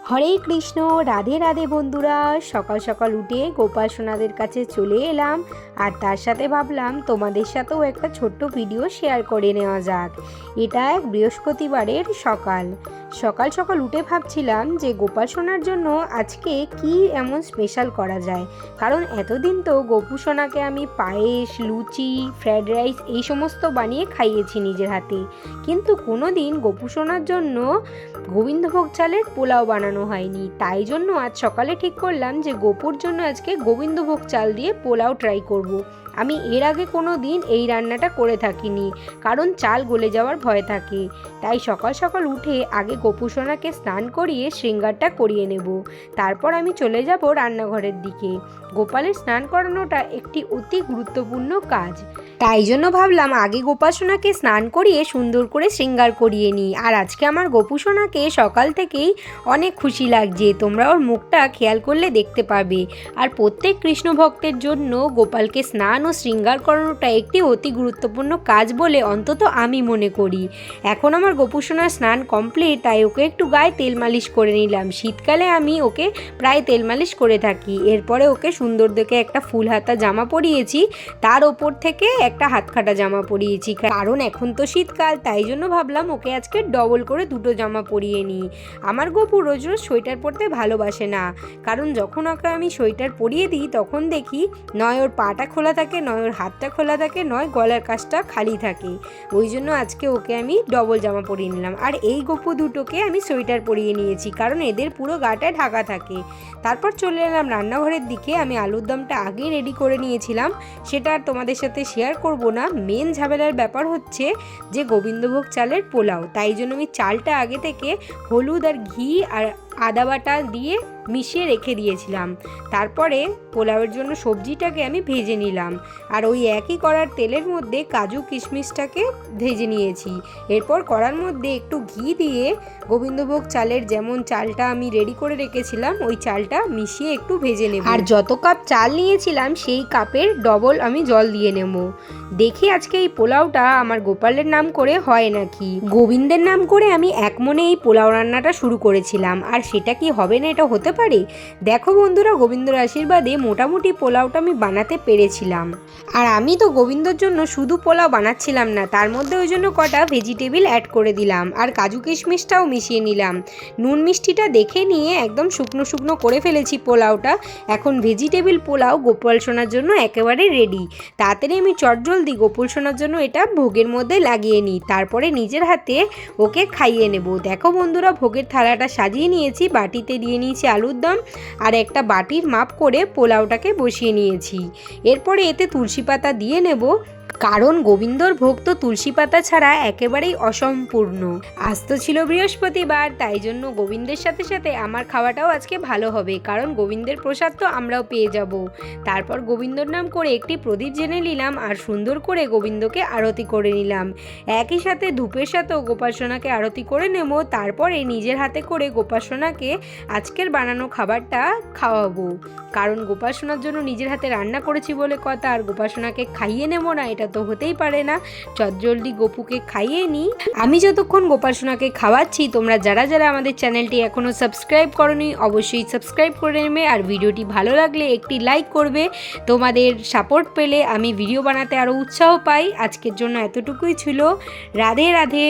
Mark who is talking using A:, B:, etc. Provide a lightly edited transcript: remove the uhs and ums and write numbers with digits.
A: হরে কৃষ্ণ, রাধে রাধে বন্ধুরা। সকাল সকাল উঠে গোপাল সোনাদের কাছে চলে এলাম, আর তার সাথে ভাবলাম তোমাদের সাথেও একটা ছোট্ট ভিডিও শেয়ার করে নেওয়া যাক। এটা এক বৃহস্পতিবারের সকাল সকাল সকাল উঠে ভাবছিলাম যে গোপাল সোনার জন্য আজকে কি এমন স্পেশাল করা যায়। কারণ এতদিন তো গোপু সোনাকে আমি পায়েস, লুচি, ফ্রায়েড রাইস এই সমস্ত বানিয়ে খাইয়েছি নিজের হাতে, কিন্তু কোনো দিন গোপু সোনার জন্য গোবিন্দভোগ চালের পোলাও বানানো হয়নি। তাই জন্য আজ সকালে ঠিক করলাম যে গোপুর জন্য আজকে গোবিন্দভোগ চাল দিয়ে পোলাও ট্রাই করব। আমি এর আগে কোনো দিন এই রান্নাটা করে থাকিনি, কারণ চাল গলে যাওয়ার ভয় থাকে। তাই সকাল সকাল উঠে আগে গোপু সোনাকে স্নান করিয়ে শৃঙ্গারটা করিয়ে নেব, তারপর আমি চলে যাব রান্নাঘরের দিকে। গোপালের স্নান করানোটা একটি অতি গুরুত্বপূর্ণ কাজ, তাই জন্য ভাবলাম আগে গোপাল সোনাকে স্নান করিয়ে সুন্দর করে শৃঙ্গার করিয়ে নিই। আর আজকে আমার গোপু সোনাকে সকাল থেকেই অনেক খুশি লাগছে, তোমরা ওর মুখটা খেয়াল করলে দেখতে পাবে। আর প্রত্যেক কৃষ্ণ ভক্তের জন্য গোপালকে স্নান ও শৃঙ্গার করানোটা একটি অতি গুরুত্বপূর্ণ কাজ বলে অন্তত আমি মনে করি। এখন আমার গোপু সোনার স্নান কমপ্লিট, তাই ওকে একটু গায়ে তেল মালিশ করে নিলাম। শীতকালে আমি ওকে প্রায় তেল মালিশ করে থাকি। এরপরে ওকে সুন্দর দেখে একটা ফুল হাতা জামা পরিয়েছি, তার ওপর থেকে একটা হাতকাটা জামা পরিয়েছি, কারণ এখন তো শীতকাল। তাই জন্য ভাবলাম ওকে আজকে ডবল করে দুটো জামা পরিয়ে নিই। আমার গোপু রোজ রোজ সোয়েটার পরতে ভালোবাসে না, কারণ যখন ওকে আমি সোয়েটার পরিয়ে দিই তখন দেখি নয় ওর পাটা খোলা থাকে, নয় ওর হাতটা খোলা থাকে, নয় গলার কাছটা খালি থাকে। ওই জন্য আজকে ওকে আমি ডবল জামা পরিয়ে নিলাম। আর এই গোপু দুটোকে আমি সোয়েটার পরিয়ে নিয়েছি, কারণ এদের পুরো গাটা ঢাকা থাকে। তারপর চলে এলাম রান্নাঘরের দিকে। আমি আলুর দমটা আগেই রেডি করে নিয়েছিলাম, সেটা আর তোমাদের সাথে শেয়ার করব না। মেন ঝামেলার ব্যাপার হচ্ছে যে গোবিন্দভোগ চালের পোলাও, তাই জন্য আমি চালটা আগে থেকে হলুদ আর ঘি আর আদা বাটা দিয়ে মিশিয়ে রেখে দিয়েছিলাম। তারপরে পোলাওয়ের জন্য সবজিটাকে আমি ভেজে নিলাম, আর ওই একই কড়ার তেলের মধ্যে কাজু কিশমিশটাকে ভেজে নিয়েছি। এরপর কড়ার মধ্যে একটু ঘি দিয়ে গোবিন্দভোগ চালের যেমন চালটা আমি রেডি করে রেখেছিলাম ওই চালটা মিশিয়ে একটু ভেজে নেব। আর যত কাপ চাল নিয়েছিলাম সেই কাপের ডবল আমি জল দিয়ে নেব। দেখি আজকে এই পোলাওটা আমার গোপালের নাম করে হয় নাকি। গোবিন্দের নাম করে আমি এক মনে এই পোলাও রান্নাটা শুরু করেছিলাম, আর সেটা কি হবে না, এটা হতে পারে। দেখো বন্ধুরা, গোবিন্দর আশীর্বাদে মোটামুটি পোলাওটা আমি বানাতে পেরেছিলাম। আর আমি তো গোবিন্দর জন্য শুধু পোলাও বানাচ্ছিলাম না, তার মধ্যে ওই জন্য কটা ভেজিটেবিল অ্যাড করে দিলাম, আর কাজু কিশমিশটাও মিশিয়ে নিলাম। নুন মিষ্টিটা দেখে নিয়ে একদম শুকনো শুকনো করে ফেলেছি পোলাওটা। এখন ভেজিটেবিল পোলাও গোপাল সোনার জন্য একেবারে রেডি। তাড়াতাড়ি আমি চটজলদি গোপাল সোনার জন্য এটা ভোগের মধ্যে লাগিয়ে নিই, তারপরে নিজের হাতে ওকে খাইয়ে নেব। দেখো বন্ধুরা, ভোগের থালাটা সাজিয়ে নিয়েছি, বাটিতে দিয়ে নিয়েছি আলুর দম, আর একটা বাটির মাপ করে পোলাওটাকে বসিয়ে নিয়েছি। এরপরে এতে তুলসী পাতা দিয়ে নেব, কারণ গোবিন্দর ভোগ তো তুলসী পাতা ছাড়া একেবারেই অসম্পূর্ণ। আজ তো ছিল বৃহস্পতিবার, তাই জন্য গোবিন্দের সাথে সাথে আমার খাওয়াটাও আজকে ভালো হবে, কারণ গোবিন্দের প্রসাদ তো আমরাও পেয়ে যাব। তারপর গোবিন্দর নাম করে একটি প্রদীপ জেনে নিলাম, আর সুন্দর করে গোবিন্দকে আরতি করে নিলাম। একই সাথে ধূপের সাথেও গোপাল সোনাকে আরতি করে নেব। তারপরে নিজের হাতে করে গোপাল সোনাকে আজকের বানানো খাবারটা খাওয়াবো, কারণ গোপাল সোনার জন্য নিজের হাতে রান্না করেছি বলে কথা, আর গোপাল সোনাকে খাইয়ে নেব না এটা তো হতেই পারে না। চটজলদি গোপুকে খাইয়ে নিই। আমি যতক্ষণ গোপাল সোনাকে খাওয়াচ্ছি, তোমরা যারা যারা আমাদের চ্যানেলটি এখনও সাবস্ক্রাইব করোনি অবশ্যই সাবস্ক্রাইব করে নেবে, আর ভিডিওটি ভালো লাগলে একটি লাইক করবে। তোমাদের সাপোর্ট পেলে আমি ভিডিও বানাতে আরও উৎসাহ পাই। আজকের জন্য এতটুকুই ছিল। রাধে রাধে।